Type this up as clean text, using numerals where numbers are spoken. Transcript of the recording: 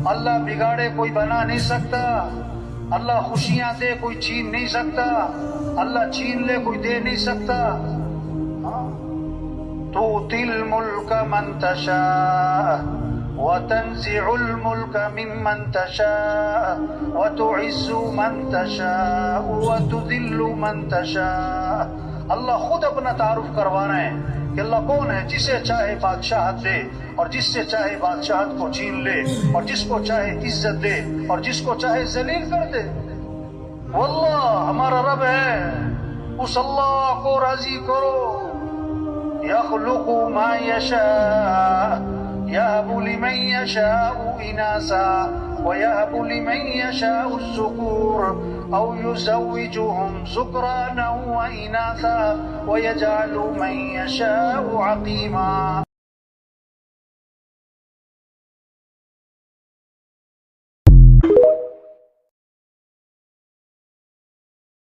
اللہ بگاڑے کوئی بنا نہیں سکتا، اللہ خوشیاں دے کوئی چھین نہیں سکتا، اللہ چھین لے کوئی دے نہیں سکتا۔ تؤتی الملک من تشاء وتنزع الملک ممن تشاء وتعز من تشاء وتذل من تشاء۔ اللہ خود اپنا تعارف کروا رہے ہیں کہ اللہ کون ہے، جسے چاہے بادشاہت دے اور جس سے چاہے بادشاہت کو چھین لے، اور جس کو چاہے عزت دے اور جس کو چاہے ذلیل کر دے۔ واللہ ہمارا رب ہے، اس اللہ کو راضی کرو۔ یخلق ما یشاء یہب لمن یشاء اناثا ویہب لمن یشاء الذکور او یزوجہم ذکرانا واناثا ویجعل من یشاء عقیما۔